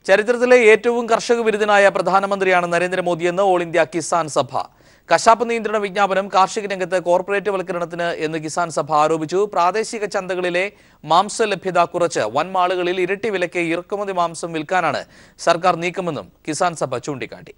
ചരിത്രത്തിലെ ഏറ്റവും കർഷക വിരുദ്ധനായ പ്രധാനമന്ത്രിയാണ് നരേന്ദ്രമോദിയെന്ന് ഓൾ ഇന്ത്യ കിസാൻ സഭ. കശാപ്പ് നിയന്ത്രണ വിജ്ഞാപനം കാർഷിക രംഗത്ത് കോർപ്പറേറ്റ് വൽക്കരണത്തിന് എന്ന് കിസാൻ സഭ ആരോപിച്ചു. പ്രാദേശിക ചന്തകളിലെ മാംസ ലഭ്യത കുറച്ച് വൻമാളുകളിൽ ഇരട്ടി വിലയ്ക്ക് ഇറക്കുമതി മാംസം വിൽക്കാനാണ് സർക്കാർ നീക്കമെന്നും കിസാൻ സഭ ചൂണ്ടിക്കാട്ടി.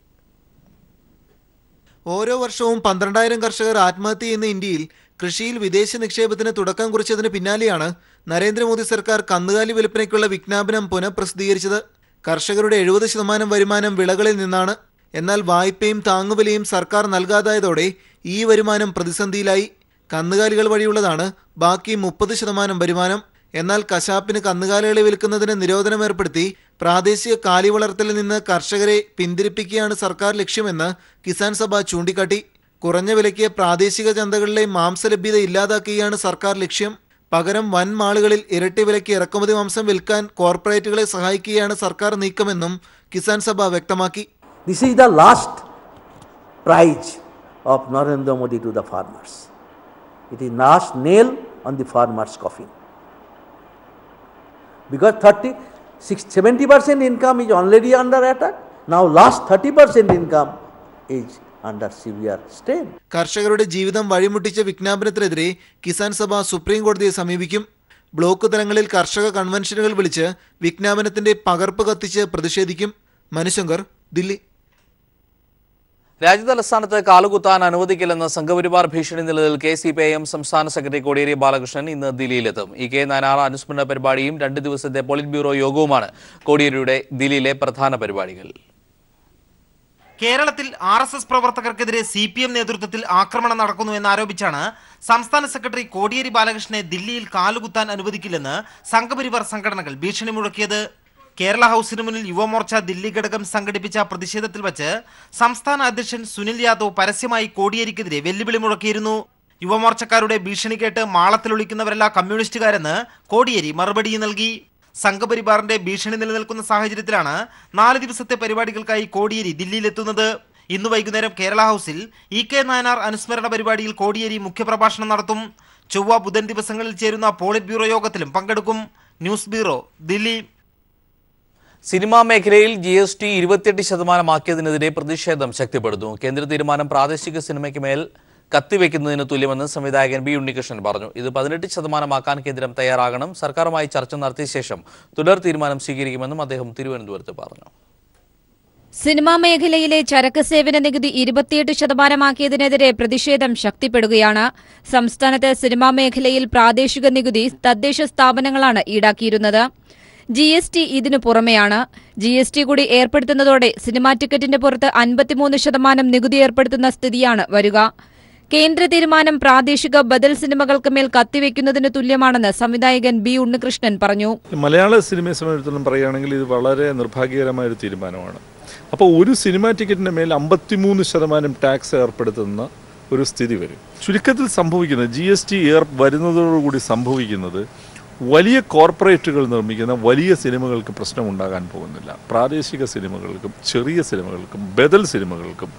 ഓരോ വർഷവും 12,000 കർഷകർ ആത്മഹത്യ ചെയ്യുന്ന ഇന്ത്യയിൽ കൃഷിയിൽ വിദേശ നിക്ഷേപത്തിന് തുടക്കം കുറിച്ചതിന് പിന്നാലെയാണ് നരേന്ദ്രമോദി സർക്കാർ കന്നുകാലി വിൽപ്പനയ്ക്കുള്ള വിജ്ഞാപനം പുനഃപ്രസിദ്ധീകരിച്ചത്. കർഷകരുടെ 70% വരുമാനം വിളകളിൽ നിന്നാണ്. എന്നാൽ വായ്പയും താങ്ങുവിലയും സർക്കാർ നൽകാതായതോടെ ഈ വരുമാനം പ്രതിസന്ധിയിലായി. കന്നുകാലികൾ വഴിയുള്ളതാണ് ബാക്കി 30% വരുമാനം. എന്നാൽ കശാപ്പിന് കന്നുകാലികളെ വിൽക്കുന്നതിന് നിരോധനം ഏർപ്പെടുത്തി പ്രാദേശിക കാലി വളർത്തലിൽ നിന്ന് കർഷകരെ പിന്തിരിപ്പിക്കുകയാണ് സർക്കാർ ലക്ഷ്യമെന്ന് കിസാൻ സഭ ചൂണ്ടിക്കാട്ടി. കുറഞ്ഞ വിലയ്ക്ക് പ്രാദേശിക ചന്തകളിലെ മാംസലഭ്യത ഇല്ലാതാക്കുകയാണ് സർക്കാർ ലക്ഷ്യം. പകരം വൻ മാളുകളിൽ ഇരട്ടി വിലയ്ക്ക് ഇറക്കുമതി മാംസം വിൽക്കാൻ കോർപ്പറേറ്റുകളെ സഹായിക്കുകയാണ് സർക്കാർ നീക്കമെന്നും കിസാൻ സഭ വ്യക്തമാക്കി. This is the last prize of Narendra Modi to the farmers. It is last nail on the farmers' coffin. Because 70% income is already under attack. Now last 30% income is under severe strain. കർഷകരുടെ ജീവിതം വഴിമുട്ടിച്ച വിജ്ഞാപനത്തിനെതിരെ Kisan Sabha supreme കോടതിയെ സമീപിക്കും. Block തലങ്ങളിൽ കർഷക കൺവെൻഷനുകൾ വിളിച്ച് വിജ്ഞാപനത്തിന്റെ പകർപ്പ് കത്തിച്ച് പ്രതിഷേധിക്കും. മനുശങ്കർ, ദില്ലി. രാജ്യതലസ്ഥാനത്ത് കാലുകുത്താൻ അനുവദിക്കില്ലെന്ന സംഘപരിവാർ ഭീഷണി നിലനിൽക്കെ CPIM സംസ്ഥാന സെക്രട്ടറി കോടിയേരി ബാലകൃഷ്ണൻ ഇന്ന് ദില്ലിയിലെത്തും. EK നായനാർ അനുസ്മരണ പരിപാടിയും 2 ദിവസത്തെ പോളിറ്റ് ബ്യൂറോ യോഗവുമാണ് കോടിയേരിയുടെ ദില്ലിയിലെ പ്രധാന പരിപാടികൾ. കേരളത്തിൽ RSS പ്രവർത്തകർക്കെതിരെ CPM നേതൃത്വത്തിൽ ആക്രമണം നടക്കുന്നുവെന്നാരോപിച്ചാണ് സംസ്ഥാന സെക്രട്ടറി കോടിയേരി ബാലകൃഷ്ണനെ ദില്ലിയിൽ കാലുകുത്താൻ അനുവദിക്കില്ലെന്ന് സംഘപരിവാർ സംഘടനകൾ ഭീഷണി മുഴക്കിയത്. കേരള ഹൌസിന് മുന്നിൽ യുവമോർച്ച ദില്ലി ഘടകം സംഘടിപ്പിച്ച പ്രതിഷേധത്തിൽ വച്ച് സംസ്ഥാന അധ്യക്ഷൻ സുനിൽ യാദവ് പരസ്യമായി കോടിയേരിക്കെതിരെ വെല്ലുവിളി മുഴക്കിയിരുന്നു. യുവമോർച്ചക്കാരുടെ ഭീഷണി കേട്ട് മാളത്തിലൊളിക്കുന്നവരല്ല കമ്മ്യൂണിസ്റ്റുകാരെന്ന് കോടിയേരി മറുപടി നൽകി. സംഘപരിവാറിന്റെ ഭീഷണി നിലനിൽക്കുന്ന സാഹചര്യത്തിലാണ് 4 ദിവസത്തെ പരിപാടികൾക്കായി കോടിയേരി ദില്ലിയിലെത്തുന്നത്. ഇന്ന് വൈകുന്നേരം കേരള ഹൌസിൽ EK നായനാർ അനുസ്മരണ പരിപാടിയിൽ കോടിയേരി മുഖ്യപ്രഭാഷണം നടത്തും. ചൊവ്വ ബുധൻ ദിവസങ്ങളിൽ ചേരുന്ന പോളിറ്റ് ബ്യൂറോ യോഗത്തിലും പങ്കെടുക്കും. News bureau, Delhi. സിനിമാ മേഖലയിൽ GST 28% ആക്കിയതിനെതിരെ പ്രതിഷേധം ശക്തിപ്പെടുന്നു. കേന്ദ്ര തീരുമാനം പ്രാദേശിക സിനിമയ്ക്ക് മേൽ കത്തിവെക്കുന്നതിന് തുല്യമെന്ന് സംവിധായകൻ B. ഉണ്ണികൃഷ്ണൻ പറഞ്ഞു. ഇത് 18% ആക്കാൻ കേന്ദ്രം തയ്യാറാകണം. സർക്കാരുമായി ചർച്ച നടത്തിയ ശേഷം തുടർ തീരുമാനം സ്വീകരിക്കുമെന്നും അദ്ദേഹം തിരുവനന്തപുരത്ത് പറഞ്ഞു. സിനിമാ മേഖലയിലെ ചരക്ക് സേവന നികുതി 28% ആക്കിയതിനെതിരെ പ്രതിഷേധം ശക്തിപ്പെടുകയാണ്. സംസ്ഥാനത്ത് സിനിമാ മേഖലയിൽ പ്രാദേശിക നികുതി തദ്ദേശ സ്ഥാപനങ്ങളാണ് ഈടാക്കിയിരുന്നത്. GST ഇതിനു പുറമെയാണ്. GST കൂടി ഏർപ്പെടുത്തുന്നതോടെ സിനിമാ ടിക്കറ്റിന്റെ പുറത്ത് 53% നികുതി ഏർപ്പെടുത്തുന്ന സ്ഥിതിയാണ് വരിക. കേന്ദ്ര തീരുമാനം പ്രാദേശിക ബദൽ സിനിമകൾക്ക് മേൽ കത്തിവെക്കുന്നതിന് തുല്യമാണെന്ന് സംവിധായകൻ B. ഉണ്ണികൃഷ്ണൻ പറഞ്ഞു. മലയാള സിനിമയെ സംബന്ധിച്ചിടത്തോളം പറയുകയാണെങ്കിൽ ഇത് വളരെ നിർഭാഗ്യകരമായ ഒരു തീരുമാനമാണ്. അപ്പോൾ ഒരു സിനിമാ ടിക്കറ്റിന്റെ മേൽ 53% ടാക്സ് ഏർപ്പെടുത്തുന്ന ഒരു സ്ഥിതി വരും. ചുരുക്കത്തിൽ സംഭവിക്കുന്നത് GST വരുന്നതോടുകൂടി സംഭവിക്കുന്നത് വലിയ കോർപ്പറേറ്റുകൾ നിർമ്മിക്കുന്ന വലിയ സിനിമകൾക്ക് പ്രശ്നമുണ്ടാകാൻ പോകുന്നില്ല. പ്രാദേശിക സിനിമകൾക്കും ചെറിയ സിനിമകൾക്കും ബദൽ സിനിമകൾക്കും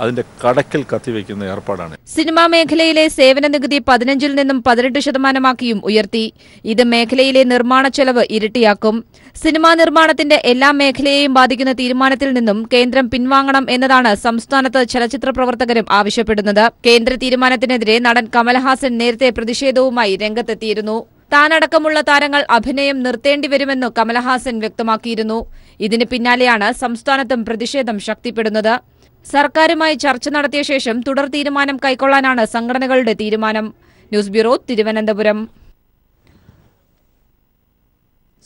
അതിന്റെ കടക്കൽ കത്തിവെക്കുന്ന ഏർപ്പാടാണ്. സിനിമാ മേഖലയിലെ സേവന നികുതി 15-ൽ നിന്നും 18%ആക്കിയും ഉയർത്തി. ഇത് മേഖലയിലെ നിർമ്മാണ ചെലവ് ഇരട്ടിയാക്കും. സിനിമാ നിർമ്മാണത്തിന്റെ എല്ലാ മേഖലയെയും ബാധിക്കുന്ന തീരുമാനത്തിൽ നിന്നും കേന്ദ്രം പിൻവാങ്ങണം എന്നതാണ് സംസ്ഥാനത്ത് ചലച്ചിത്ര പ്രവർത്തകരും ആവശ്യപ്പെടുന്നത്. കേന്ദ്ര തീരുമാനത്തിനെതിരെ നടൻ കമൽഹാസൻ നേരത്തെ പ്രതിഷേധവുമായി രംഗത്തെത്തിയിരുന്നു. താനടക്കമുള്ള താരങ്ങൾ അഭിനയം നിർത്തേണ്ടിവരുമെന്ന് കമൽഹാസൻ വ്യക്തമാക്കിയിരുന്നു. ഇതിന് പിന്നാലെയാണ് സംസ്ഥാനത്തും പ്രതിഷേധം ശക്തിപ്പെടുന്നത്. സർക്കാരുമായി ചർച്ച നടത്തിയ ശേഷം തുടർ തീരുമാനം കൈക്കൊള്ളാനാണ് സംഘടനകളുടെ തീരുമാനം. News bureau, Thiruvananthapuram.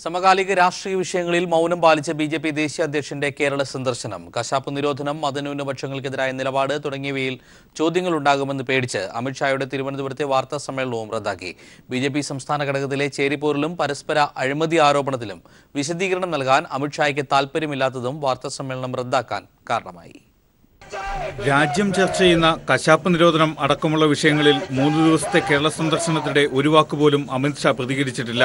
സമകാലിക രാഷ്ട്രീയ വിഷയങ്ങളിൽ മൗനം പാലിച്ച BJP ദേശീയ അധ്യക്ഷന്റെ കേരള സന്ദർശനം. കശാപ്പ് നിരോധനം, മതന്യൂനപക്ഷങ്ങൾക്കെതിരായ നിലപാട് തുടങ്ങിയവയിൽ ചോദ്യങ്ങളുണ്ടാകുമെന്ന് പേടിച്ച് അമിത്ഷായുടെ തിരുവനന്തപുരത്തെ വാർത്താ സമ്മേളനവും റദ്ദാക്കി. BJP സംസ്ഥാന ഘടകത്തിലെ ചേരിപ്പോരിലും പരസ്പര അഴിമതി ആരോപണത്തിലും വിശദീകരണം നൽകാൻ അമിത്ഷായ്ക്ക് താൽപര്യമില്ലാത്തതും വാർത്താ സമ്മേളനം റദ്ദാക്കാൻ കാരണമായി. രാജ്യം ചർച്ച ചെയ്യുന്ന കശാപ്പ് നിരോധനം അടക്കമുള്ള വിഷയങ്ങളിൽ 3 ദിവസത്തെ കേരള സന്ദർശനത്തിനിടെ ഒരു വാക്കുപോലും അമിത്ഷാ പ്രതികരിച്ചിട്ടില്ല.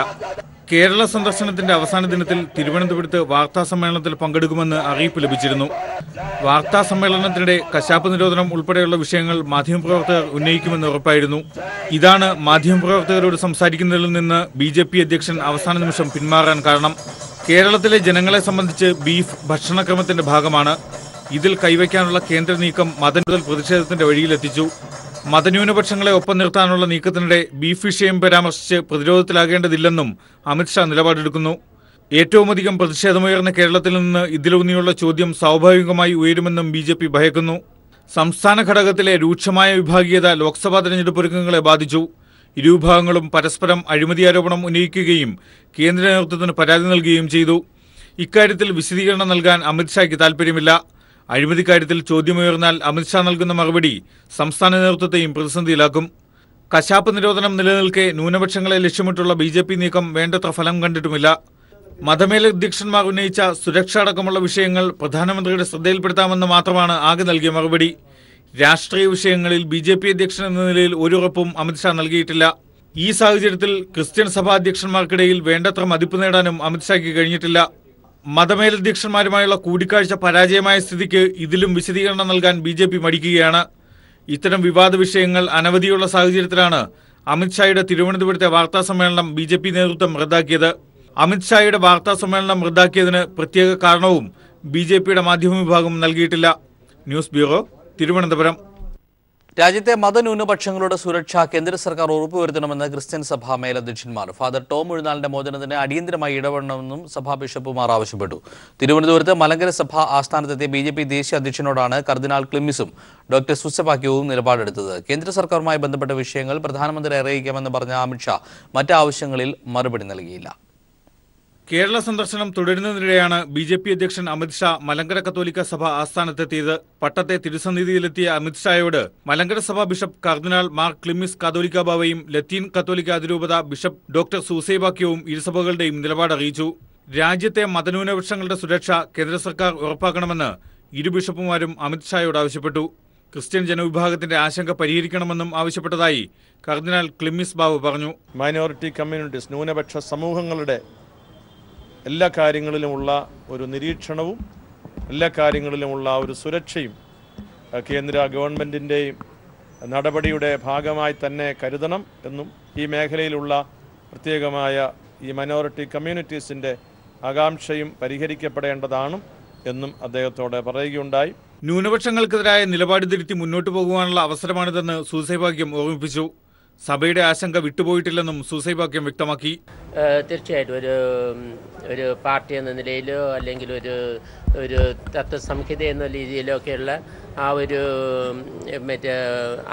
കേരള സന്ദർശനത്തിന്റെ അവസാന ദിനത്തിൽ തിരുവനന്തപുരത്ത് വാർത്താ സമ്മേളനത്തിൽ പങ്കെടുക്കുമെന്ന് അറിയിപ്പ് ലഭിച്ചിരുന്നു. വാർത്താ സമ്മേളനത്തിനിടെ കശാപ്പ് നിരോധനം ഉൾപ്പെടെയുള്ള വിഷയങ്ങൾ മാധ്യമപ്രവർത്തകർ ഉന്നയിക്കുമെന്ന് ഉറപ്പായിരുന്നു. ഇതാണ് മാധ്യമപ്രവർത്തകരോട് സംസാരിക്കുന്നതിൽ നിന്ന് BJP അധ്യക്ഷൻ അവസാന നിമിഷം പിന്മാറാൻ കാരണം. കേരളത്തിലെ ജനങ്ങളെ സംബന്ധിച്ച് ബീഫ് ഭക്ഷണക്രമത്തിന്റെ ഭാഗമാണ്. ഇതിൽ കൈവയ്ക്കാനുള്ള കേന്ദ്ര നീക്കം മതന്യൂനൽ പ്രതിഷേധത്തിന്റെ വഴിയിലെത്തിച്ചു. മതന്യൂനപക്ഷങ്ങളെ ഒപ്പം നിർത്താനുള്ള നീക്കത്തിനിടെ ബീഫ് വിഷയം പരാമർശിച്ച് പ്രതിരോധത്തിലാകേണ്ടതില്ലെന്നും അമിത്ഷാ നിലപാടെടുക്കുന്നു. ഏറ്റവുമധികം പ്രതിഷേധമുയർന്ന കേരളത്തിൽ നിന്ന് ഇതിലൂന്നിയുള്ള ചോദ്യം സ്വാഭാവികമായി ഉയരുമെന്നും BJP ഭയക്കുന്നു. സംസ്ഥാന ഘടകത്തിലെ രൂക്ഷമായ വിഭാഗീയത ലോക്സഭാ തെരഞ്ഞെടുപ്പ് ഒരുക്കങ്ങളെ ബാധിച്ചു. ഇരുവിഭാഗങ്ങളും പരസ്പരം അഴിമതി ആരോപണം ഉന്നയിക്കുകയും കേന്ദ്ര നേതൃത്വത്തിന് പരാതി നൽകുകയും ചെയ്തു. ഇക്കാര്യത്തിൽ വിശദീകരണം നൽകാൻ അമിത്ഷായ്ക്ക് താൽപ്പര്യമില്ല. അഴിമതിക്കാര്യത്തിൽ ചോദ്യമുയർന്നാൽ അമിത്ഷാ നൽകുന്ന മറുപടി സംസ്ഥാന നേതൃത്വത്തെയും പ്രതിസന്ധിയിലാക്കും. കശാപ്പ് നിരോധനം നിലനിൽക്കെ ന്യൂനപക്ഷങ്ങളെ ലക്ഷ്യമിട്ടുള്ള BJP നീക്കം വേണ്ടത്ര ഫലം കണ്ടിട്ടുമില്ല. മതമേലധ്യക്ഷന്മാർ ഉന്നയിച്ച സുരക്ഷ അടക്കമുള്ള വിഷയങ്ങൾ പ്രധാനമന്ത്രിയുടെ ശ്രദ്ധയിൽപ്പെടുത്താമെന്ന് മാത്രമാണ് ആകെ നൽകിയ മറുപടി. രാഷ്ട്രീയ വിഷയങ്ങളിൽ BJP അധ്യക്ഷൻ എന്ന നിലയിൽ ഒരു ഉറപ്പും അമിത്ഷാ നൽകിയിട്ടില്ല. ഈ സാഹചര്യത്തിൽ ക്രിസ്ത്യൻ സഭാ അധ്യക്ഷന്മാർക്കിടയിൽ വേണ്ടത്ര മതിപ്പ് നേടാനും അമിത്ഷായ്ക്ക് കഴിഞ്ഞിട്ടില്ല. മതമേലധ്യക്ഷന്മാരുമായുള്ള കൂടിക്കാഴ്ച പരാജയമായ സ്ഥിതിക്ക് ഇതിലും വിശദീകരണം നൽകാൻ BJP മടിക്കുകയാണ്. ഇത്തരം വിവാദ വിഷയങ്ങൾ അനവധിയുള്ള സാഹചര്യത്തിലാണ് അമിത്ഷായുടെ തിരുവനന്തപുരത്തെ വാർത്താസമ്മേളനം BJP നേതൃത്വം റദ്ദാക്കിയത്. അമിത്ഷായുടെ വാർത്താസമ്മേളനം റദ്ദാക്കിയതിന് പ്രത്യേക കാരണവും BJPയുടെ മാധ്യമ വിഭാഗം നൽകിയിട്ടില്ല. News bureau, Thiruvananthapuram. രാജ്യത്തെ മതന്യൂനപക്ഷങ്ങളുടെ സുരക്ഷ കേന്ദ്ര സർക്കാർ ഉറപ്പുവരുത്തണമെന്ന് ക്രിസ്ത്യൻ സഭാ മേലധ്യക്ഷന്മാർ. ഫാദർ ടോം ഉഴുന്നാലിന്റെ മോചനത്തിന് അടിയന്തരമായി ഇടപെടണമെന്നും സഭാ ബിഷപ്പുമാർ ആവശ്യപ്പെട്ടു. തിരുവനന്തപുരത്ത് മലങ്കര സഭ ആസ്ഥാനത്തെത്തിയ BJP ദേശീയ അധ്യക്ഷനോടാണ് കർദിനാൾ ക്ലിമ്മിസും ഡോക്ടർ സൂസപാക്യവും നിലപാടെടുത്തത്. കേന്ദ്ര സർക്കാരുമായി ബന്ധപ്പെട്ട വിഷയങ്ങൾ പ്രധാനമന്ത്രി അറിയിക്കാമെന്ന് പറഞ്ഞ അമിത്ഷാ മറ്റ് ആവശ്യങ്ങളിൽ മറുപടി നൽകിയില്ല. കേരള സന്ദർശനം തുടരുന്നതിനിടെയാണ് BJP അധ്യക്ഷൻ അമിത്ഷാ മലങ്കര കത്തോലിക്ക സഭ ആസ്ഥാനത്തെത്തിയത്. പട്ടത്തെ തിരുസന്നിധിയിലെത്തിയ അമിത്ഷായോട് മലങ്കര സഭ ബിഷപ്പ് കർദിനാൾ മാർ ക്ലിമ്മിസ് കാതോലിക്ക ബാവയും ലത്തീൻ കത്തോലിക്ക അതിരൂപത ബിഷപ്പ് ഡോക്ടർ സൂസൈബാക്യവും ഇരുസഭകളുടെയും നിലപാടറിയിച്ചു. രാജ്യത്തെ മതന്യൂനപക്ഷങ്ങളുടെ സുരക്ഷ കേന്ദ്ര സർക്കാർ ഉറപ്പാക്കണമെന്ന് ഇരു ബിഷപ്പുമാരും അമിത്ഷായോട് ആവശ്യപ്പെട്ടു. ക്രിസ്ത്യൻ ജനവിഭാഗത്തിന്റെ ആശങ്ക പരിഹരിക്കണമെന്നും ആവശ്യപ്പെട്ടതായി കർദിനാൾ ക്ലിമ്മിസ് ബാവ പറഞ്ഞു. മൈനോറിറ്റി കമ്മ്യൂണിറ്റീസ്, ന്യൂനപക്ഷ സമൂഹങ്ങളുടെ എല്ലാ കാര്യങ്ങളിലുമുള്ള ഒരു നിരീക്ഷണവും എല്ലാ കാര്യങ്ങളിലുമുള്ള ഒരു സുരക്ഷയും കേന്ദ്ര ഗവൺമെൻറ്റിൻ്റെയും നടപടിയുടെ ഭാഗമായി തന്നെ കരുതണം എന്നും ഈ മേഖലയിലുള്ള പ്രത്യേകമായ ഈ മൈനോറിറ്റി കമ്മ്യൂണിറ്റീസിൻ്റെ ആകാംക്ഷയും പരിഹരിക്കപ്പെടേണ്ടതാണ് എന്നും അദ്ദേഹത്തോട് പറയുകയുണ്ടായി. ന്യൂനപക്ഷങ്ങൾക്കെതിരായ നിലപാട് തിരുത്തി മുന്നോട്ടു പോകുവാനുള്ള അവസരമാണിതെന്ന് സൂസൈബാക്യം ഓർമ്മിപ്പിച്ചു. സഭയുടെ ആശങ്ക വിട്ടുപോയിട്ടില്ലെന്നും സൂസൈബാക്യം വ്യക്തമാക്കി. തീർച്ചയായിട്ടും ഒരു പാർട്ടി എന്ന നിലയിലോ അല്ലെങ്കിൽ ഒരു തത്വസംഹിത എന്ന രീതിയിലോ ഒക്കെയുള്ള ആ ഒരു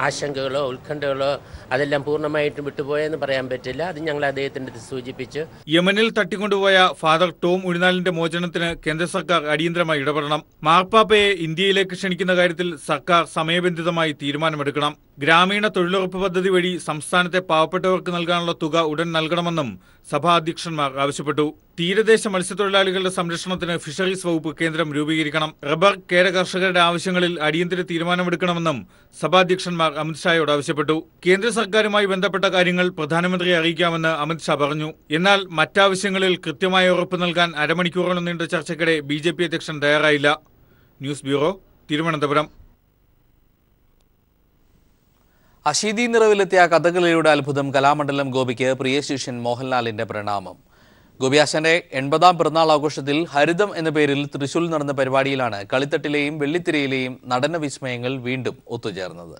ആശങ്കകളോ ഉത്കണ്ഠകളോ അതെല്ലാം പൂർണ്ണമായിട്ടും വിട്ടുപോയെന്ന് പറയാൻ പറ്റില്ല. അത് ഞങ്ങൾ അദ്ദേഹത്തിൻ്റെ സൂചിപ്പിച്ചു. യമനിൽ തട്ടിക്കൊണ്ടുപോയ ഫാദർ ടോം ഉഴുന്നാലിന്റെ മോചനത്തിന് കേന്ദ്ര സർക്കാർ അടിയന്തരമായി ഇടപെടണം. മാർപ്പാപ്പയെ ഇന്ത്യയിലേക്ക് ക്ഷണിക്കുന്ന കാര്യത്തിൽ സർക്കാർ സമയബന്ധിതമായി തീരുമാനമെടുക്കണം. ഗ്രാമീണ തൊഴിലുറപ്പ് പദ്ധതി വഴി സംസ്ഥാനത്തെ പാവപ്പെട്ടവർക്ക് നൽകാനുള്ള തുക ഉടൻ നൽകണമെന്നും സഭാ അധ്യക്ഷന്മാർ ആവശ്യപ്പെട്ടു. തീരദേശ മത്സ്യത്തൊഴിലാളികളുടെ സംരക്ഷണത്തിന് ഫിഷറീസ് വകുപ്പ് കേന്ദ്രം രൂപീകരിക്കണം. റബ്ബർ കേര കർഷകരുടെ ആവശ്യങ്ങളിൽ അടിയന്തര തീരുമാനമെടുക്കണമെന്നും സഭാധ്യക്ഷന്മാർ അമിത്ഷായോട് ആവശ്യപ്പെട്ടു. കേന്ദ്ര സർക്കാരുമായി ബന്ധപ്പെട്ട കാര്യങ്ങൾ പ്രധാനമന്ത്രിയെ അറിയിക്കാമെന്ന് അമിത്ഷാ പറഞ്ഞു. എന്നാൽ മറ്റാവശ്യങ്ങളിൽ കൃത്യമായ ഉറപ്പ് നൽകാൻ അരമണിക്കൂറോളം നീണ്ട ചർച്ചയ്ക്കിടെ BJP അധ്യക്ഷൻ തയ്യാറായില്ല. News bureau, Thiruvananthapuram. അശീതി നിറവിലെത്തിയ കഥകളിയുടെ അത്ഭുതം കലാമണ്ഡലം ഗോപിക്ക് പ്രിയ ശിഷ്യൻ മോഹൻലാലിന്റെ പ്രണാമം. ഗോപിയാശന്റെ 80ാം പിറന്നാൾ ആഘോഷത്തിൽ ഹരിതം എന്ന പേരിൽ തൃശൂരിൽ നടന്ന പരിപാടിയിലാണ് കളിത്തട്ടിലെയും വെള്ളിത്തിരയിലെയും നടന വിസ്മയങ്ങൾ വീണ്ടും ഒത്തുചേർന്നത്.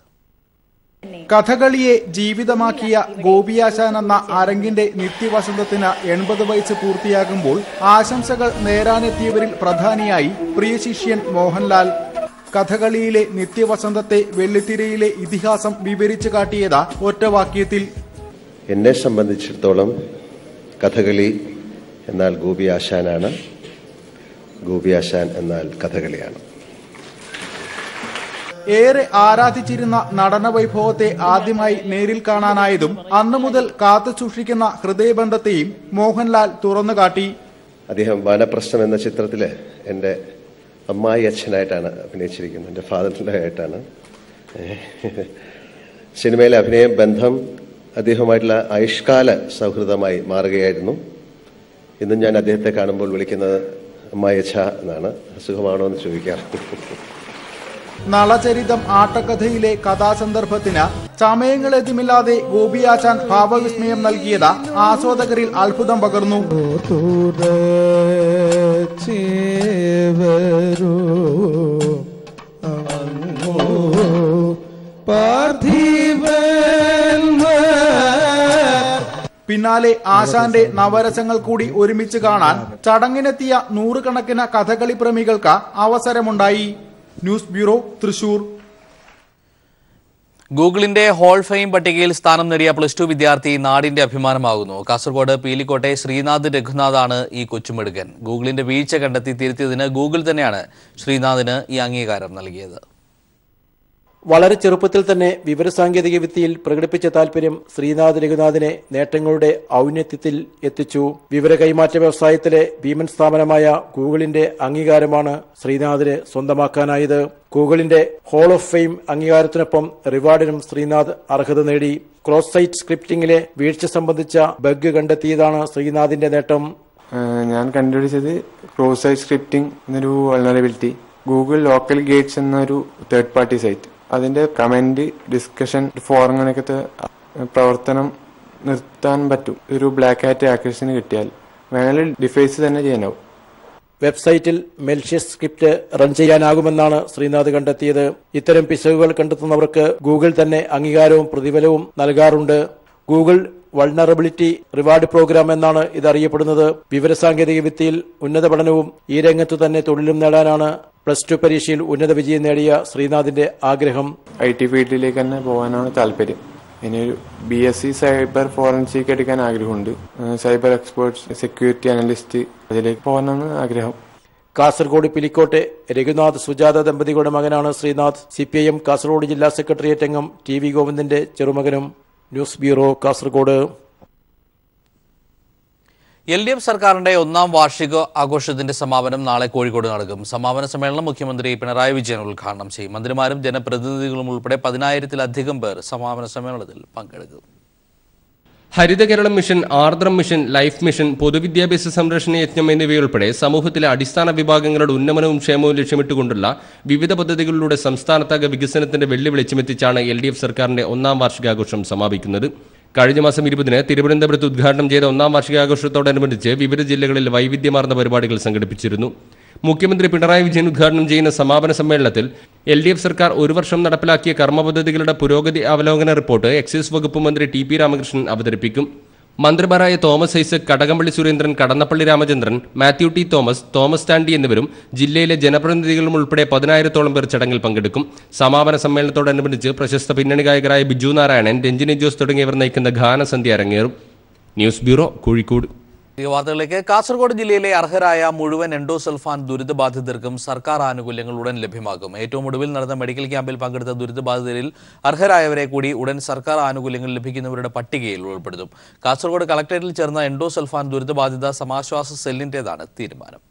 കഥകളിയെ ജീവിതമാക്കിയ ഗോപിയാശാൻ എന്ന അരങ്ങിന്റെ നിത്യവസന്തത്തിന് 80 വയസ്സ് പൂർത്തിയാകുമ്പോൾ ആശംസകൾ നേരാനെത്തിയവരിൽ പ്രധാനിയായി പ്രിയ ശിഷ്യൻ മോഹൻലാൽ. കഥകളിയിലെ നിത്യവസന്തത്തെ വെള്ളിത്തിരയിലെ ഇതിഹാസം വിവരിച്ചു കാട്ടിയത് ഒറ്റവാക്യത്തിൽ. എന്നെ സംബന്ധിച്ചിടത്തോളം കഥകളി എന്നാൽ ഗോപിയാശാനാണ്, ഗോപിയാശാൻ എന്നാൽ കഥകളിയാണ്. ഏറെ ആരാധിച്ചിരുന്ന നടന വൈഭവത്തെ ആദ്യമായി നേരിൽ കാണാനായതും അന്നു മുതൽ കാത്തു സൂക്ഷിക്കുന്ന ഹൃദയബന്ധത്തെയും മോഹൻലാൽ തുറന്നുകാട്ടി. അദ്ദേഹം വാനപ്രസ്ഥം എന്ന ചിത്രത്തില് എൻ്റെ അമ്മായി അച്ഛനായിട്ടാണ് അഭിനയിച്ചിരിക്കുന്നത്, എൻ്റെ ഫാദറിലായിട്ടാണ്. സിനിമയിലെ അഭിനയ ബന്ധം അദ്ദേഹവുമായിട്ടുള്ള ആയുഷ്കാല സൗഹൃദമായി മാറുകയായിരുന്നു. ഇന്നും ഞാൻ അദ്ദേഹത്തെ കാണുമ്പോൾ വിളിക്കുന്നത് അമ്മായി അച്ഛ എന്നാണ്. അസുഖമാണോ എന്ന് ചോദിക്കാറ്. നളചരിതം ആട്ടക്കഥയിലെ കഥാസന്ദർഭത്തിന് ചമയങ്ങളേതുമില്ലാതെ ഗോപിയാശാൻ ഭാവവിസ്മയം നൽകിയത് ആസ്വാദകരിൽ അത്ഭുതം പകർന്നു. പിന്നാലെ ആശാന്റെ നവരസങ്ങൾ കൂടി ഒരുമിച്ച് കാണാൻ ചടങ്ങിനെത്തിയ നൂറുകണക്കിന് കഥകളി പ്രേമികൾക്ക് അവസരമുണ്ടായി. News bureau, Thrissur. ഗൂഗിളിന്റെ ഹോൾ ഫെയിം പട്ടികയിൽ സ്ഥാനം നേടിയ +2 വിദ്യാർത്ഥി നാടിന്റെ അഭിമാനമാകുന്നു. കാസർഗോഡ് പീലിക്കോട്ടെ ശ്രീനാഥ് രഘുനാഥാണ് ഈ കൊച്ചുമിടുക്കൻ. ഗൂഗിളിന്റെ വീഴ്ച കണ്ടെത്തി തിരുത്തിയതിന് ഗൂഗിൾ തന്നെയാണ് ശ്രീനാഥിന് ഈ അംഗീകാരം നൽകിയത്. വളരെ ചെറുപ്പത്തിൽ തന്നെ വിവരസാങ്കേതിക വിദ്യയിൽ പ്രകടിപ്പിച്ച താൽപര്യം ശ്രീനാഥ് രഘുനാഥിനെ നേട്ടങ്ങളുടെ ഔന്നത്യത്തിൽ എത്തിച്ചു. വിവര കൈമാറ്റ വ്യവസായത്തിലെ ഭീമൻ സ്ഥാപനമായ ഗൂഗിളിന്റെ അംഗീകാരമാണ് ശ്രീനാഥിന് സ്വന്തമാക്കാനായത്. ഗൂഗിളിന്റെ ഹോൾ ഓഫ് ഫെയിം അംഗീകാരത്തിനൊപ്പം റിവാർഡിനും ശ്രീനാഥ് അർഹത നേടി. ക്രോസ് സൈറ്റ് സ്ക്രിപ്റ്റിംഗിലെ വീഴ്ച സംബന്ധിച്ച ബഗ് കണ്ടെത്തിയതാണ് ശ്രീനാഥിന്റെ നേട്ടം. ഞാൻ കണ്ടുപിടിച്ചത് ക്രോസ് സൈറ്റ് സ്ക്രിപ്റ്റിംഗ് എന്നൊരു വൾനറബിലിറ്റി. ഗൂഗിൾ ലോക്കൽ ഗേറ്റ്സ് എന്നൊരു തേർഡ് പാർട്ടി സൈറ്റ്, അതിന്റെ കമന്റ്, ഡിസ്കഷൻ ഫോറങ്ങളൊക്കെ പ്രവർത്തനം നിർത്താൻ പറ്റും. ഒരു ബ്ലാക്ക് ഹാറ്റ് ആക്രേഷന് കിട്ടിയാൽ വേണമെങ്കിൽ ഡിഫേസ് തന്നെ ചെയ്യാനാവും. വെബ്സൈറ്റിൽ മെൽഷ്യസ് സ്ക്രിപ്റ്റ് റൺ ചെയ്യാനാകുമെന്നാണ് ശ്രീനാഥ് കണ്ടെത്തിയത്. ഇത്തരം പിശകുകൾ കണ്ടെത്തുന്നവർക്ക് ഗൂഗിൾ തന്നെ അംഗീകാരവും പ്രതിഫലവും നൽകാറുണ്ട്. ഗൂഗിൾ വൾനറബിലിറ്റി റിവാർഡ് പ്രോഗ്രാം എന്നാണ് ഇതറിയപ്പെടുന്നത്. വിവരസാങ്കേതിക വിദ്യയിൽ ഉന്നത പഠനവും ഈ രംഗത്തു തന്നെ തൊഴിലും നേടാനാണ് +2 പരീക്ഷയിൽ ഉന്നത വിജയം നേടിയ ശ്രീനാഥിന്റെ ആഗ്രഹം. IT ഫീൽഡിലേക്ക് തന്നെ പോകാനാണ് താല്പര്യം. ഇനി ഒരു BSc സൈബർ ഫോറൻസിക് എടുക്കാൻ ആഗ്രഹമുണ്ട്. സൈബർ എക്സ്പേർട്സ്, സെക്യൂരിറ്റി അനലിസ്റ്റ്, അതിലേക്ക് പോകാനാണ് ആഗ്രഹം. കാസർഗോഡ് പിലിക്കോട്ടെ രഘുനാഥ് സുജാത ദമ്പതികളുടെ മകനാണ് ശ്രീനാഥ്. CPIM കാസർഗോഡ് ജില്ലാ സെക്രട്ടേറിയറ്റ് അംഗം TV ഗോവിന്ദന്റെ ചെറുമകനും. News bureau, Kasaragod. LDF സർക്കാരിന്റെ 1ാം വാർഷിക ആഘോഷത്തിന്റെ സമാപനം നാളെ കോഴിക്കോട് നടക്കും. സമാപന സമ്മേളനം മുഖ്യമന്ത്രി പിണറായി വിജയൻ ഉദ്ഘാടനം ചെയ്യും. മന്ത്രിമാരും ജനപ്രതിനിധികളും ഉൾപ്പെടെ 10,000-ലധികം പേർ സമാപന സമ്മേളനത്തിൽ പങ്കെടുക്കും. Haritha Keralam mission, Aardram mission, life mission, പൊതുവിദ്യാഭ്യാസ സംരക്ഷണ യജ്ഞം എന്നിവയുൾപ്പെടെ സമൂഹത്തിലെ അടിസ്ഥാന വിഭാഗങ്ങളുടെ ഉന്നമനവും ക്ഷേമവും ലക്ഷ്യമിട്ടുകൊണ്ടുള്ള വിവിധ പദ്ധതികളിലൂടെ സംസ്ഥാനത്താകെ വികസനത്തിന്റെ വെള്ളി വെളിച്ചമെത്തിച്ചാണ് LDF സർക്കാരിന്റെ 1ാം വാർഷികാഘോഷം സമാപിക്കുന്നത്. കഴിഞ്ഞ മാസം 20-ന് തിരുവനന്തപുരത്ത് ഉദ്ഘാടനം ചെയ്ത 1ാം വാർഷികാഘോഷത്തോടനുബന്ധിച്ച് വിവിധ ജില്ലകളിൽ വൈവിധ്യമാർന്ന പരിപാടികൾ സംഘടിപ്പിച്ചിരുന്നു. മുഖ്യമന്ത്രി പിണറായി വിജയൻ ഉദ്ഘാടനം ചെയ്യുന്ന സമാപന സമ്മേളനത്തിൽ LDF സർക്കാർ ഒരു വർഷം നടപ്പിലാക്കിയ കർമ്മപദ്ധതികളുടെ പുരോഗതി അവലോകന റിപ്പോർട്ട് എക്സൈസ് വകുപ്പ് മന്ത്രി TP രാമകൃഷ്ണൻ അവതരിപ്പിക്കും. മന്ത്രിമാരായ തോമസ് ഐസക്, കടകംപള്ളി സുരേന്ദ്രൻ, കടന്നപ്പള്ളി രാമചന്ദ്രൻ, മാത്യു ടി തോമസ്, തോമസ് സ്റ്റാൻഡി എന്നിവരും ജില്ലയിലെ ജനപ്രതിനിധികളും ഉൾപ്പെടെ 10,000-ഓളം പേർ ചടങ്ങിൽ പങ്കെടുക്കും. സമാപന സമ്മേളനത്തോടനുബന്ധിച്ച് പ്രശസ്ത പിന്നണി ഗായകരായ ബിജു നാരായണൻ, രഞ്ജിനി ജോസ് തുടങ്ങിയവർ നയിക്കുന്ന ഗാനസന്ധ്യ അരങ്ങേറും. News bureau, Kozhikode. വാർത്തകളിലേക്ക്. കാസർഗോഡ് ജില്ലയിലെ അർഹരായ മുഴുവൻ എൻഡോസൾഫാൻ ദുരിതബാധിതർക്കും സർക്കാർ ആനുകൂല്യങ്ങൾ ഉടൻ ലഭ്യമാക്കും. ഏറ്റവും ഒടുവിൽ നടന്ന മെഡിക്കൽ ക്യാമ്പിൽ പങ്കെടുത്ത ദുരിതബാധിതരിൽ അർഹരായവരെ കൂടി ഉടൻ സർക്കാർ ആനുകൂല്യങ്ങൾ ലഭിക്കുന്നവരുടെ പട്ടികയിൽ ഉൾപ്പെടുത്തും. കാസർഗോഡ് കളക്ടറേറ്റിൽ ചേർന്ന എൻഡോസൾഫാൻ ദുരിതബാധിത സമാശ്വാസ സെല്ലിന്റേതാണ് തീരുമാനം.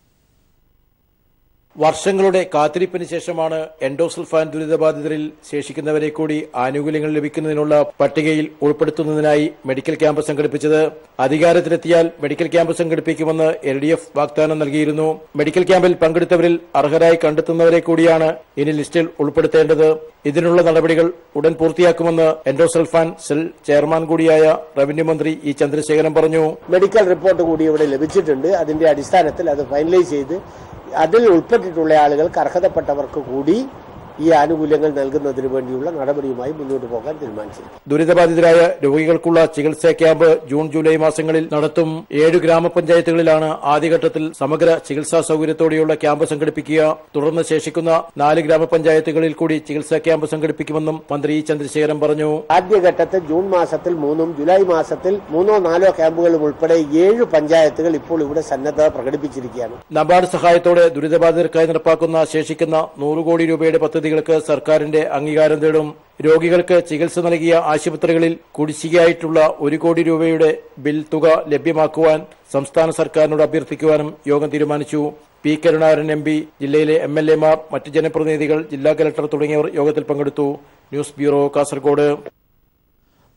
വർഷങ്ങളുടെ കാത്തിരിപ്പിന് ശേഷമാണ് എൻഡോസൾഫാൻ ദുരിതബാധിതരിൽ ശേഷിക്കുന്നവരെ കൂടി ആനുകൂല്യങ്ങൾ ലഭിക്കുന്നതിനുള്ള പട്ടികയിൽ ഉൾപ്പെടുത്തുന്നതിനായി മെഡിക്കൽ ക്യാമ്പ് സംഘടിപ്പിച്ചത്. അധികാരത്തിലെത്തിയാൽ മെഡിക്കൽ ക്യാമ്പ് സംഘടിപ്പിക്കുമെന്ന് LDF വാഗ്ദാനം നൽകിയിരുന്നു. മെഡിക്കൽ ക്യാമ്പിൽ പങ്കെടുത്തവരിൽ അർഹരായി കണ്ടെത്തുന്നവരെ കൂടിയാണ് ഇനി ലിസ്റ്റിൽ ഉൾപ്പെടുത്തേണ്ടത്. ഇതിനുള്ള നടപടികൾ ഉടൻ പൂർത്തിയാക്കുമെന്ന് എൻഡോസൾഫാൻ സെൽ ചെയർമാൻ കൂടിയായ റവന്യൂ മന്ത്രി E ചന്ദ്രശേഖരൻ പറഞ്ഞു. മെഡിക്കൽ റിപ്പോർട്ട് കൂടി ഇവിടെ ലഭിച്ചിട്ടുണ്ട്. അതിന്റെ അടിസ്ഥാനത്തിൽ അത് ഫൈനലൈസ് ചെയ്ത് അതിൽ ഉൾപ്പെട്ടിട്ടുള്ള ആളുകൾക്ക് അർഹതപ്പെട്ടവർക്ക് കൂടി ഈ ആനുകൂല്യങ്ങൾ നൽകുന്നതിന് വേണ്ടിയുള്ള നടപടിയുമായി മുന്നോട്ട് പോകാൻ തീരുമാനിച്ചു. ദുരിതബാധിതരായ രോഗികൾക്കുള്ള ചികിത്സാ ക്യാമ്പ് ജൂൺ ജൂലൈ മാസങ്ങളിൽ നടത്തും. 7 ഗ്രാമപഞ്ചായത്തുകളിലാണ് ആദ്യഘട്ടത്തിൽ സമഗ്ര ചികിത്സാ സൗകര്യത്തോടെയുള്ള ക്യാമ്പ് സംഘടിപ്പിക്കുക. തുടർന്ന് ശേഷിക്കുന്ന 4 ഗ്രാമപഞ്ചായത്തുകളിൽ കൂടി ചികിത്സാ ക്യാമ്പ് സംഘടിപ്പിക്കുമെന്നും മന്ത്രി E ചന്ദ്രശേഖരൻ പറഞ്ഞു. ആദ്യഘട്ടത്തിൽ ജൂൺ മാസത്തിൽ 3-ഉം ജൂലൈ മാസത്തിൽ 3-4 ക്യാമ്പുകളും ഉൾപ്പെടെ 7 പഞ്ചായത്തുകൾ ഇപ്പോൾ ഇവിടെ സന്നദ്ധത പ്രകടിപ്പിച്ചിരിക്കുകയാണ്. നബാർഡ് സഹായത്തോടെ ദുരിതബാധിതർക്കായി നടപ്പാക്കുന്ന ശേഷിക്കുന്ന 100 കോടി രൂപയുടെ പദ്ധതികൾക്ക് സർക്കാരിന്റെ അംഗീകാരം തേടും. രോഗികൾക്ക് ചികിത്സ നൽകിയ ആശുപത്രികളിൽ കുടിശ്ശികയായിട്ടുള്ള 1 കോടി രൂപയുടെ ബിൽ തുക ലഭ്യമാക്കുവാൻ സംസ്ഥാന സർക്കാരിനോട് അഭ്യർത്ഥിക്കുവാനും യോഗം തീരുമാനിച്ചു. P കരുണാകരൻ MP, ജില്ലയിലെ MLA-മാർ, മറ്റ് ജനപ്രതിനിധികൾ, ജില്ലാ കലക്ടർ തുടങ്ങിയവർ യോഗത്തിൽ പങ്കെടുത്തു. News bureau, Kasaragod.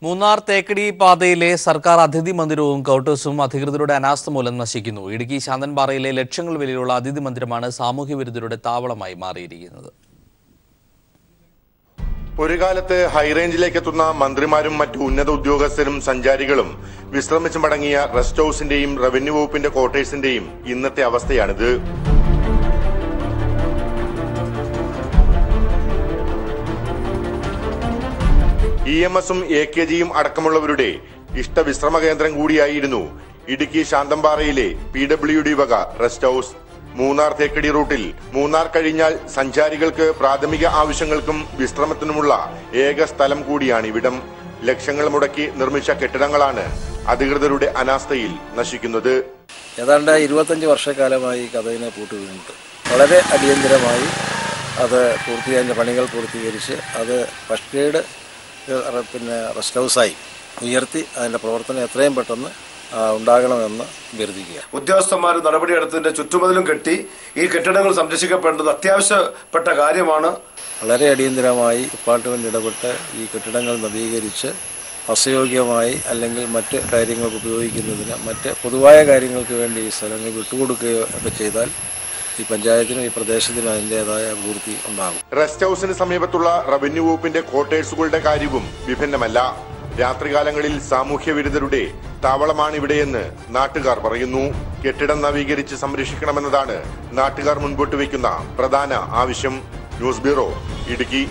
മൂന്നാർ തേക്കടി പാതയിലെ സർക്കാർ അതിഥി മന്ദിരവും ക്വാർട്ടേഴ്സും അധികൃതരുടെ അനാസ്ഥ മൂലം നശിക്കുന്നു. ഇടുക്കി ശാന്തൻപാറയിലെ ലക്ഷങ്ങൾ വിലയുള്ള അതിഥി മന്ദിരമാണ് സാമൂഹ്യ വിരുദ്ധരുടെ താവളമായി മാറിയിരിക്കുന്നത്. ഒരു കാലത്ത് ഹൈറേഞ്ചിലേക്ക് എത്തുന്ന മന്ത്രിമാരും മറ്റു ഉന്നത ഉദ്യോഗസ്ഥരും സഞ്ചാരികളും വിശ്രമിച്ചു മടങ്ങിയ റെസ്റ്റ് ഹൌസിന്റെയും റവന്യൂ വകുപ്പിന്റെ ക്വാർട്ടേഴ്സിന്റെയും ഇന്നത്തെ അവസ്ഥയാണിത്. EMS-ഉം AKG-യും അടക്കമുള്ളവരുടെ ഇഷ്ടവിശ്രമ കേന്ദ്രം കൂടിയായിരുന്നു ഇടുക്കി ശാന്തമ്പാറയിലെ PWD വക റെസ്റ്റ് ഹൌസ്. മൂന്നാർ തേക്കടി റൂട്ടിൽ മൂന്നാർ കഴിഞ്ഞാൽ സഞ്ചാരികൾക്ക് പ്രാഥമിക ആവശ്യങ്ങൾക്കും വിശ്രമത്തിനുമുള്ള ഏക സ്ഥലം കൂടിയാണ് ഇവിടം. ലക്ഷങ്ങൾ മുടക്കി നിർമ്മിച്ച കെട്ടിടങ്ങളാണ് അധികൃതരുടെ അനാസ്ഥയിൽ നശിക്കുന്നത്. ഏതാണ്ട് 25 വർഷക്കാലമായി കഥയിനെ പൂട്ടുവീണിട്ട് വളരെ അടിയന്തരമായി അത് പൂർത്തിയായ പണികൾ പൂർത്തീകരിച്ച് അത് ഫസ്റ്റ് ഗ്രേഡ് റെസ്റ്റ് ഹൗസായി ഉയർത്തി അതിൻ്റെ പ്രവർത്തനം എത്രയും പെട്ടെന്ന് ഉണ്ടാകണമെന്ന് അഭ്യർത്ഥിക്കുക. ഉദ്യോഗസ്ഥന്മാർ നടപടിയെടുത്തതിന്റെ ചുറ്റുമതിലും കെട്ടി ഈ കെട്ടിടങ്ങൾ സംരക്ഷിക്കപ്പെടേണ്ടത് അത്യാവശ്യപ്പെട്ട കാര്യമാണ്. വളരെ അടിയന്തരമായി ഡിപ്പാർട്ട്മെന്റ് ഇടപെട്ട് ഈ കെട്ടിടങ്ങൾ നവീകരിച്ച് അസയോഗ്യമായി അല്ലെങ്കിൽ മറ്റ് കാര്യങ്ങൾക്ക് ഉപയോഗിക്കുന്നതിന് മറ്റ് പൊതുവായ കാര്യങ്ങൾക്ക് വേണ്ടി ഈ സ്ഥലങ്ങൾ വിട്ടുകൊടുക്കുകയോ ഒക്കെ ചെയ്താൽ ഈ പഞ്ചായത്തിനും ഈ പ്രദേശത്തിനും അതിൻ്റെതായ അഭിവൃദ്ധി ഉണ്ടാകും. റെസ്റ്റ് ഹൌസിന് സമീപത്തുള്ള റവന്യൂ വകുപ്പിന്റെ ക്വാർട്ടേഴ്സുകളുടെ കാര്യവും വിഭിന്നമല്ല. രാത്രികാലങ്ങളിൽ സാമൂഹ്യ വിരുദ്ധരുടെ താവളമാണിവിടെയെന്ന് നാട്ടുകാർ പറയുന്നു. കെട്ടിടം നവീകരിച്ച് സംരക്ഷിക്കണമെന്നതാണ് നാട്ടുകാർ മുൻപോട്ട് വയ്ക്കുന്ന പ്രധാന ആവശ്യം. News bureau, Idukki.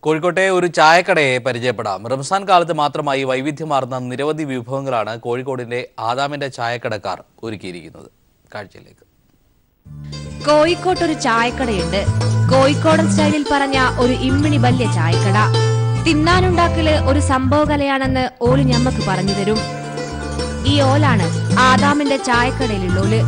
കോഴിക്കോട്ടെ ഒരു ചായക്കടയെ പരിചയപ്പെടാം. റംസാൻ കാലത്ത് മാത്രമായി വൈവിധ്യമാർന്ന നിരവധി വിഭവങ്ങളാണ് കോഴിക്കോടിന്റെ ആദാമിന്റെ ചായക്കടക്കാർ ഒരുക്കിയിരിക്കുന്നത്. കാഴ്ചയിലേക്ക്. കോഴിക്കോട്ടൊരു ചായക്കടയുണ്ട്. കോഴിക്കോടൻ സ്റ്റൈലിൽ പറഞ്ഞ ഒരു ഇമ്മിണി വലിയ ചായക്കട. തിന്നാനുണ്ടാക്കല് ഒരു സംഭവ കലയാണെന്ന് ഓല് ഞമ്മക്ക് പറഞ്ഞു തരും. ഈ ഓലാണ് ആദാമിന്റെ ചായക്കടയിലുള്ളോല്.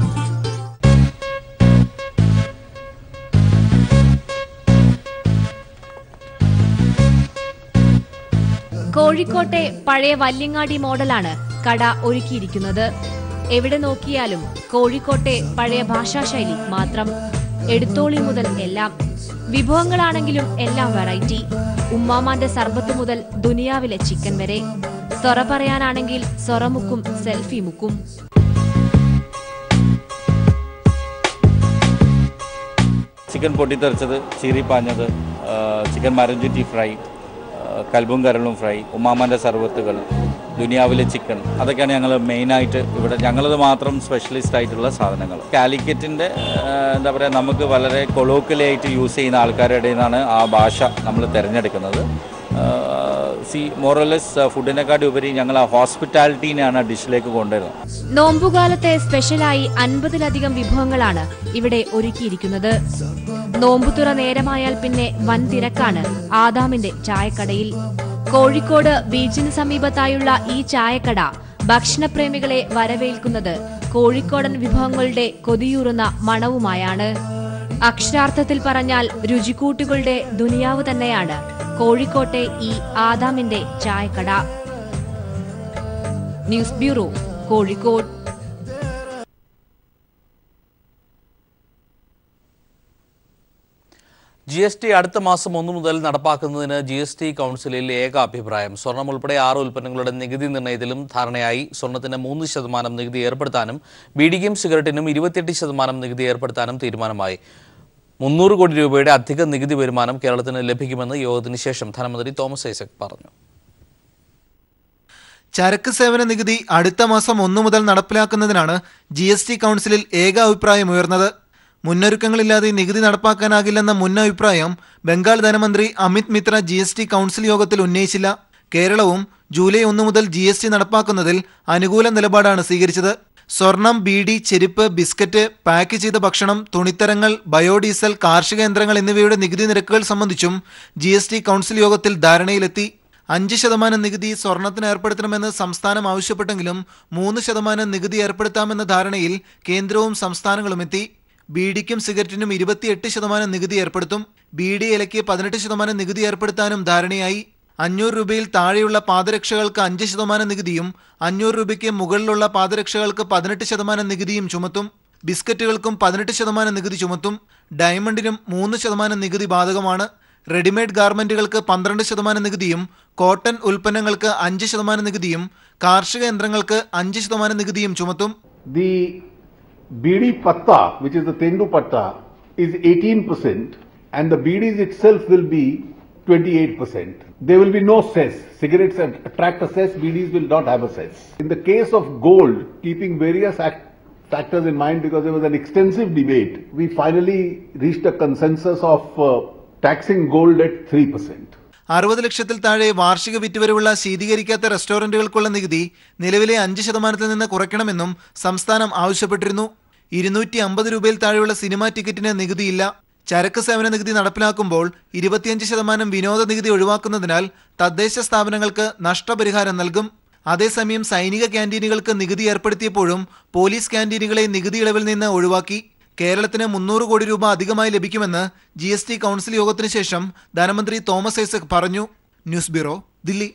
കോഴിക്കോട്ടെ പഴയ വല്യങ്ങാടി മോഡലാണ് കട ഒരുക്കിയിരിക്കുന്നത്. എവിടെ നോക്കിയാലും കോഴിക്കോട്ടെ പഴയ ഭാഷാശൈലി മാത്രം. എടുത്തോളി മുതൽ എല്ലാം. വിഭവങ്ങളാണെങ്കിലും എല്ലാം വെറൈറ്റി. ഉമ്മാമാന്റെ സർബത്ത് മുതൽ ദുനിയാവിലെ ചിക്കൻ വരെ. സൊറ പറയാനാണെങ്കിൽ സൊറമുക്കും സെൽഫി മുക്കും. ചിക്കൻ പൊട്ടിത്തെറിച്ചത്, ചീറിപ്പാഞ്ഞത്, ചിക്കൻ മരഞ്ചുറ്റി ഫ്രൈ, കൽബും കരളും ഫ്രൈ, ഉമ്മാമാൻ്റെ സർബത്തുകൾ, ദുനിയാവിലെ ചിക്കൻ, അതൊക്കെയാണ് ഞങ്ങൾ മെയിനായിട്ട് ഇവിടെ ഞങ്ങളത് മാത്രം സ്പെഷ്യലിസ്റ്റ് ആയിട്ടുള്ള സാധനങ്ങൾ. കാലിക്കറ്റിൻ്റെ എന്താ പറയുക, നമുക്ക് വളരെ കൊളോക്കലായിട്ട് യൂസ് ചെയ്യുന്ന ആൾക്കാരുടെ ഇടയിൽ നിന്നാണ് ആ ഭാഷ നമ്മൾ തിരഞ്ഞെടുക്കുന്നത്. മോറലെസ് ഫുഡിനെക്കാട്ടി ഉപരി ഞങ്ങൾ ആ ഹോസ്പിറ്റാലിറ്റീനെയാണ് ഡിഷിലേക്ക് കൊണ്ടുവരുന്നത്. നോമ്പുകാലത്തെ സ്പെഷ്യലായി 50-ലധികം വിഭവങ്ങളാണ് ഇവിടെ ഒരുക്കിയിരിക്കുന്നത്. നോമ്പുതുറ നേരമായാൽ പിന്നെ വൻ തിരക്കാണ് ആദാമിന്റെ ചായക്കടയിൽ. കോഴിക്കോട് ബീച്ചിന് സമീപത്തായുള്ള ഈ ചായക്കട ഭക്ഷണപ്രേമികളെ വരവേൽക്കുന്നത് കോഴിക്കോടൻ വിഭവങ്ങളുടെ കൊതിയൂറുന്ന മണവുമായാണ്. അക്ഷരാർത്ഥത്തിൽ പറഞ്ഞാൽ രുചിക്കൂട്ടുകളുടെ ദുനിയാവ് തന്നെയാണ് കോഴിക്കോട്ടെ ഈ ആദാമിന്റെ ചായക്കട. News bureau, Kozhikode. GST അടുത്ത മാസം 1 മുതൽ നടപ്പാക്കുന്നതിന് GST കൗൺസിലിൽ ഏക അഭിപ്രായം. സ്വർണം ഉൾപ്പെടെ 6 ഉൽപ്പന്നങ്ങളുടെ നികുതി നിർണ്ണയത്തിലും ധാരണയായി. സ്വർണത്തിന് 3% നികുതി ഏർപ്പെടുത്താനും ബീഡിക്കും സിഗരറ്റിനും 28% നികുതി ഏർപ്പെടുത്താനും തീരുമാനമായി. 300 കോടി രൂപയുടെ അധിക നികുതി വരുമാനം കേരളത്തിന് ലഭിക്കുമെന്ന് യോഗത്തിന് ശേഷം ധനമന്ത്രി തോമസ് ഐസക് പറഞ്ഞു. ചരക്ക് സേവന നികുതി അടുത്ത മാസം 1 മുതൽ നടപ്പിലാക്കുന്നതിനാണ് GST കൗൺസിലിൽ ഏക അഭിപ്രായം ഉയർന്നത്. മുന്നൊരുക്കങ്ങളില്ലാതെ നികുതി നടപ്പാക്കാനാകില്ലെന്ന മുന്നഭിപ്രായം ബംഗാൾ ധനമന്ത്രി അമിത് മിത്ര GST കൗൺസിൽ യോഗത്തിൽ ഉന്നയിച്ചില്ല. കേരളവും ജൂലൈ 1 മുതൽ GST നടപ്പാക്കുന്നതിൽ അനുകൂല നിലപാടാണ് സ്വീകരിച്ചത്. സ്വർണം, ബീഡി, ചെരുപ്പ്, ബിസ്ക്കറ്റ്, പാക്ക് ചെയ്ത ഭക്ഷണം, തുണിത്തരങ്ങൾ, ബയോഡീസൽ, കാർഷിക യന്ത്രങ്ങൾ എന്നിവയുടെ നികുതി നിരക്കുകൾ സംബന്ധിച്ചും GST കൗൺസിൽ യോഗത്തിൽ ധാരണയിലെത്തി. 5% നികുതി സ്വർണത്തിന് ഏർപ്പെടുത്തണമെന്ന് സംസ്ഥാനം ആവശ്യപ്പെട്ടെങ്കിലും 3% നികുതി ഏർപ്പെടുത്താമെന്ന ധാരണയിൽ കേന്ദ്രവും സംസ്ഥാനങ്ങളും എത്തി. ബീഡിക്കും സിഗരറ്റിനും 28% നികുതി ഏർപ്പെടുത്തും. ബീഡി ഇലയ്ക്ക് 18% നികുതി ഏർപ്പെടുത്താനും ധാരണയായി. 500 രൂപയിൽ താഴെയുള്ള പാദരക്ഷകൾക്ക് 5% നികുതിയും 500 രൂപയ്ക്ക് മുകളിലുള്ള പാദരക്ഷകൾക്ക് 18% നികുതിയും ചുമത്തും. ബിസ്ക്കറ്റുകൾക്കും 18% നികുതി ചുമത്തും. ഡയമണ്ടിനും 3% നികുതി ബാധകമാണ്. റെഡിമെയ്ഡ് ഗാർമെന്റുകൾക്ക് 12% നികുതിയും കോട്ടൺ ഉൽപ്പന്നങ്ങൾക്ക് 5% നികുതിയും കാർഷിക യന്ത്രങ്ങൾക്ക് 5% നികുതിയും ചുമത്തും. The Bidi Patta, which is the Tendu Patta, is 18% and the Bidis itself will be 28%. There will be no cess. Cigarettes attract a cess, BDs will not have a cess. In the case of gold, keeping various factors in mind because there was an extensive debate, we finally reached a consensus of taxing gold at 3%. 60 ലക്ഷത്തിൽ താഴെ വാർഷിക വിറ്റുവരവുള്ള ശീതീകരിക്കാത്ത റെസ്റ്റോറന്റുകൾക്കുള്ള നികുതി നിലവിലെ 5% നിന്ന് കുറയ്ക്കണമെന്നും സംസ്ഥാനം ആവശ്യപ്പെട്ടിരുന്നു. 250 രൂപയിൽ താഴെയുള്ള സിനിമാ ടിക്കറ്റിന് നികുതിയില്ല. ചരക്ക് സേവന നികുതി നടപ്പിലാക്കുമ്പോൾ 25% വിനോദ നികുതി ഒഴിവാക്കുന്നതിനാൽ തദ്ദേശ സ്ഥാപനങ്ങൾക്ക് നഷ്ടപരിഹാരം നൽകും. അതേസമയം സൈനിക ക്യാന്റീനുകൾക്ക് നികുതി ഏർപ്പെടുത്തിയപ്പോഴും പോലീസ് ക്യാന്റീനുകളെ നികുതി ഇളവിൽ നിന്ന് ഒഴിവാക്കി. കേരളത്തിന് 300 കോടി രൂപ അധികമായി ലഭിക്കുമെന്ന് GST കൗൺസിൽ യോഗത്തിന് ശേഷം ധനമന്ത്രി തോമസ് ഐസക് പറഞ്ഞു. News bureau, Delhi.